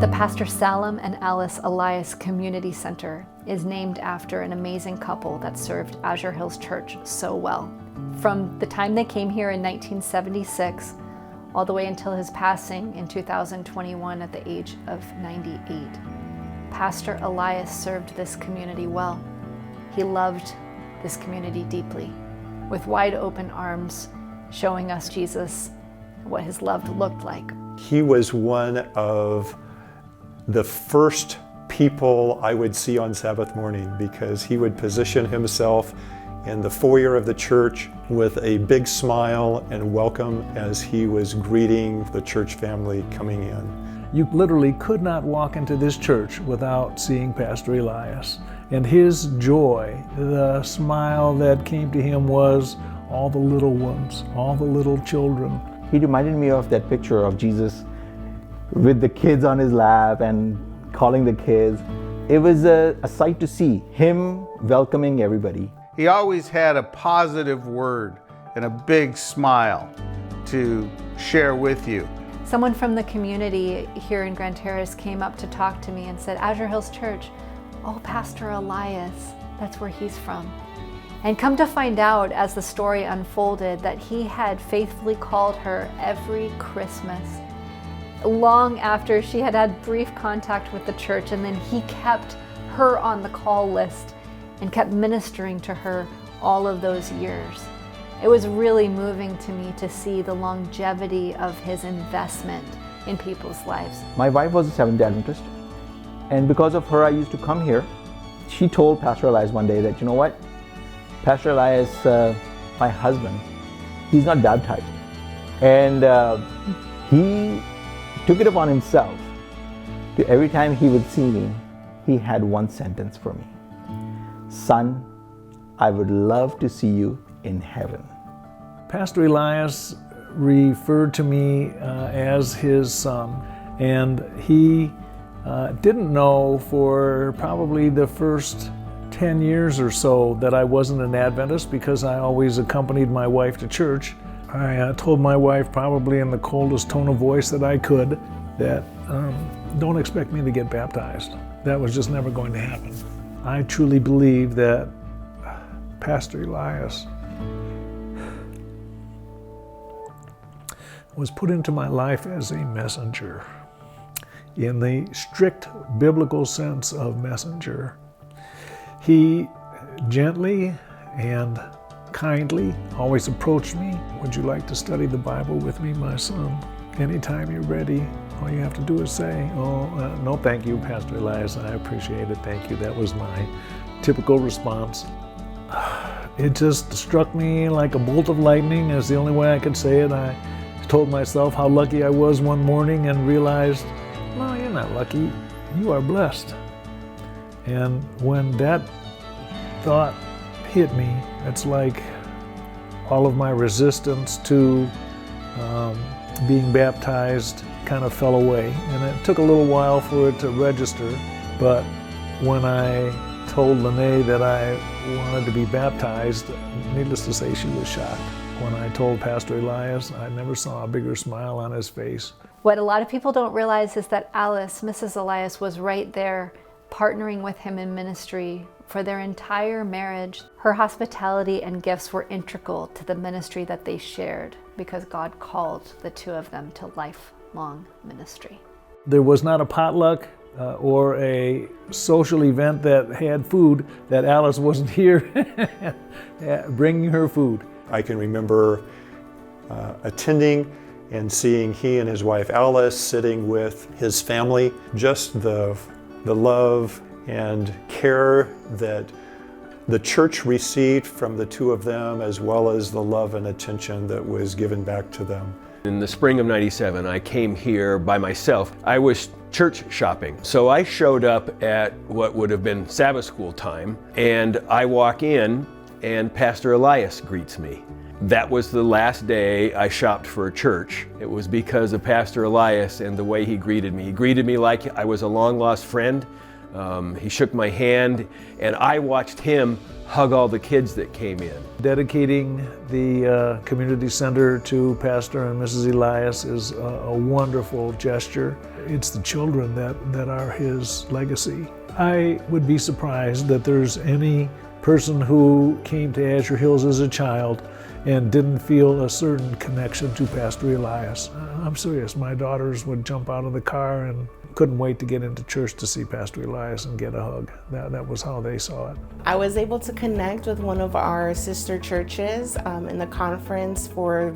The Pastor Salim and Elias Community Center is named after an amazing couple that served Azure Hills Church so well. From the time they came here in 1976, all the way until his passing in 2021 at the age of 98. Pastor Elias served this community well. He loved this community deeply, with wide open arms, showing us Jesus, what his love looked like. He was one of the first people I would see on Sabbath morning, because he would position himself in the foyer of the church with a big smile and welcome as he was greeting the church family coming in. You literally could not walk into this church without seeing Pastor Elias. And his joy, the smile that came to him was all the little ones, all the little children. He reminded me of that picture of Jesus with the kids on his lap and calling the kids. It was a sight to see, him welcoming everybody. He always had a positive word and a big smile to share with you. Someone from the community here in Grand Terrace came up to talk to me and said, Azure Hills Church, oh, Pastor Elias, that's where he's from. And come to find out as the story unfolded that he had faithfully called her every Christmas, long after she had had brief contact with the church, and then he kept her on the call list and kept ministering to her all of those years. It was really moving to me to see the longevity of his investment in people's lives. My wife was a Seventh-day Adventist, and because of her I used to come here. She told Pastor Elias one day that, you know what, Pastor Elias, my husband, he's not baptized. And he took it upon himself to every time he would see me, he had one sentence for me. Son, I would love to see you in heaven. Pastor Elias referred to me as his son, and he didn't know for probably the first 10 years or so that I wasn't an Adventist, because I always accompanied my wife to church. I told my wife, probably in the coldest tone of voice that I could, that don't expect me to get baptized. That was just never going to happen. I truly believe that Pastor Elias was put into my life as a messenger, in the strict biblical sense of messenger. He gently and kindly always approached me. Would you like to study the Bible with me, my son? Anytime you're ready, all you have to do is say, no thank you, Pastor Elias, I appreciate it, thank you. That was my typical response. It just struck me like a bolt of lightning, is the only way I could say it. I told myself how lucky I was one morning and realized, no, you're not lucky, you are blessed. And when that thought hit me, it's like all of my resistance to being baptized kind of fell away. And it took a little while for it to register, but when I told Lene that I wanted to be baptized, needless to say, she was shocked. When I told Pastor Elias, I never saw a bigger smile on his face. What a lot of people don't realize is that Alice, Mrs. Elias, was right there partnering with him in ministry for their entire marriage. Her hospitality and gifts were integral to the ministry that they shared, because God called the two of them to lifelong ministry. There was not a potluck or a social event that had food that Alice wasn't here bringing her food. I can remember attending and seeing he and his wife Alice sitting with his family, just the love and care that the church received from the two of them, as well as the love and attention that was given back to them. In the spring of '97, I came here by myself. I was church shopping. So I showed up at what would have been Sabbath school time, and I walk in and Pastor Elias greets me. That was the last day I shopped for a church. It was because of Pastor Elias and the way he greeted me. He greeted me like I was a long lost friend. He shook my hand, and I watched him hug all the kids that came in. Dedicating the community center to Pastor and Mrs. Elias is a wonderful gesture. It's the children that are his legacy. I would be surprised that there's any person who came to Azure Hills as a child and didn't feel a certain connection to Pastor Elias. I'm serious. My daughters would jump out of the car and couldn't wait to get into church to see Pastor Elias and get a hug. That was how they saw it. I was able to connect with one of our sister churches in the conference for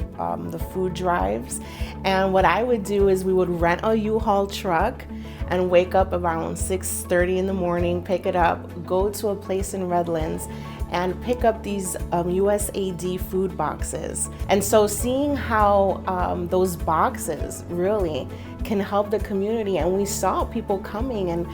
the food drives. And what I would do is we would rent a U-Haul truck and wake up around 6:30 in the morning, pick it up, go to a place in Redlands, and pick up these USAID food boxes. And so seeing how those boxes really can help the community, and we saw people coming and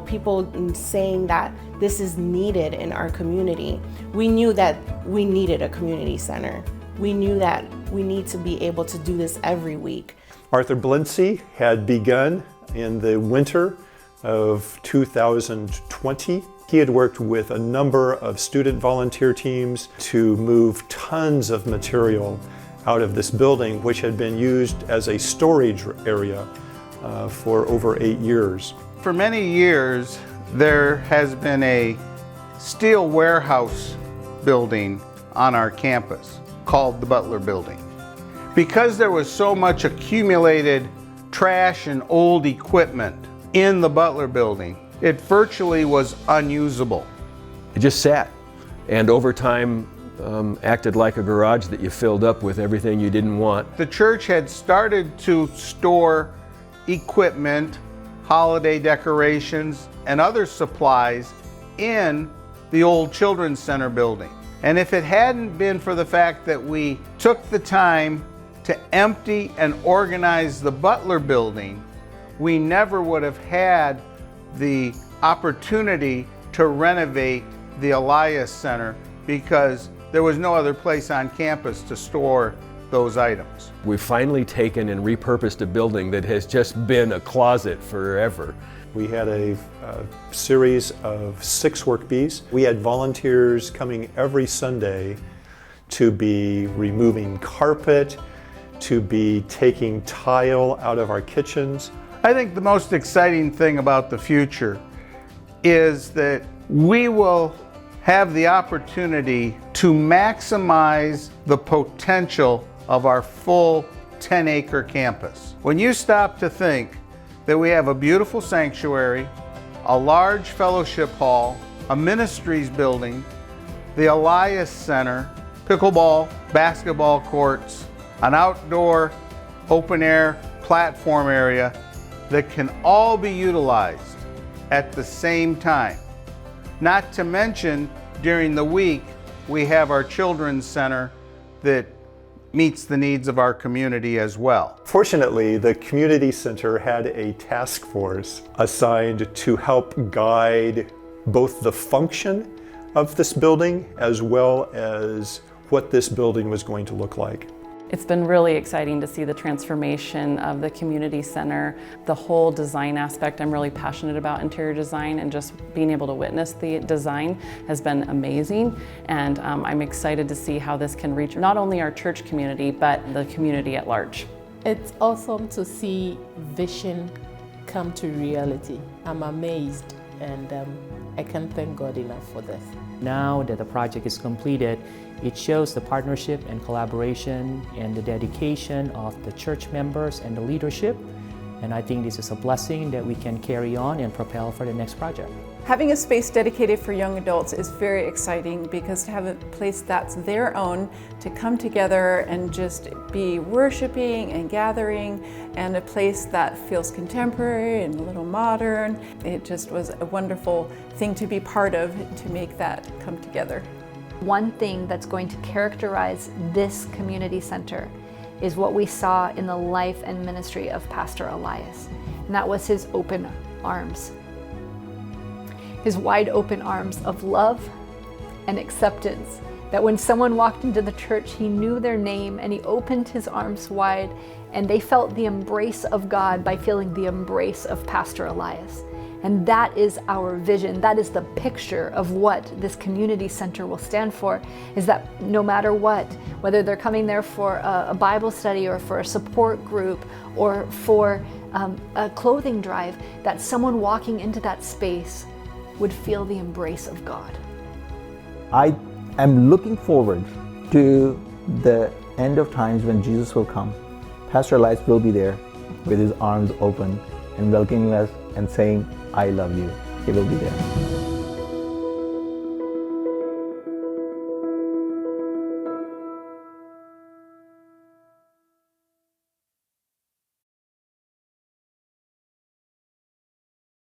people saying that this is needed in our community. We knew that we needed a community center. We knew that we need to be able to do this every week. Arthur Blindsey had begun in the winter of 2020. He had worked with a number of student volunteer teams to move tons of material out of this building, which had been used as a storage area for over 8 years. For many years, there has been a steel warehouse building on our campus called the Butler Building. Because there was so much accumulated trash and old equipment in the Butler Building, it virtually was unusable. It just sat, and over time acted like a garage that you filled up with everything you didn't want. The church had started to store equipment, holiday decorations, and other supplies in the old Children's Center building. And if it hadn't been for the fact that we took the time to empty and organize the Butler Building, we never would have had the opportunity to renovate the Elias Center, because there was no other place on campus to store those items. We've finally taken and repurposed a building that has just been a closet forever. We had a series of 6 work bees. We had volunteers coming every Sunday to be removing carpet, to be taking tile out of our kitchens. I think the most exciting thing about the future is that we will have the opportunity to maximize the potential of our full 10-acre campus. When you stop to think that we have a beautiful sanctuary, a large fellowship hall, a ministries building, the Elias Center, pickleball, basketball courts, an outdoor open-air platform area that can all be utilized at the same time. Not to mention, during the week, we have our Children's Center that meets the needs of our community as well. Fortunately, the community center had a task force assigned to help guide both the function of this building as well as what this building was going to look like. It's been really exciting to see the transformation of the community center, the whole design aspect. I'm really passionate about interior design, and just being able to witness the design has been amazing. And I'm excited to see how this can reach not only our church community, but the community at large. It's awesome to see vision come to reality. I'm amazed, and I can't thank God enough for this. Now that the project is completed, it shows the partnership and collaboration and the dedication of the church members and the leadership. And I think this is a blessing that we can carry on and propel for the next project. Having a space dedicated for young adults is very exciting, because to have a place that's their own to come together and just be worshiping and gathering, and a place that feels contemporary and a little modern, it just was a wonderful thing to be part of, to make that come together. One thing that's going to characterize this community center is what we saw in the life and ministry of Pastor Elias, and that was his open arms. His wide open arms of love and acceptance, that when someone walked into the church, he knew their name and he opened his arms wide, and they felt the embrace of God by feeling the embrace of Pastor Elias. And that is our vision. That is the picture of what this community center will stand for, is that no matter what, whether they're coming there for a Bible study or for a support group or for a clothing drive, that someone walking into that space would feel the embrace of God. I am looking forward to the end of times when Jesus will come. Pastor Elias will be there with his arms open and welcoming us and saying, I love you. He will be there.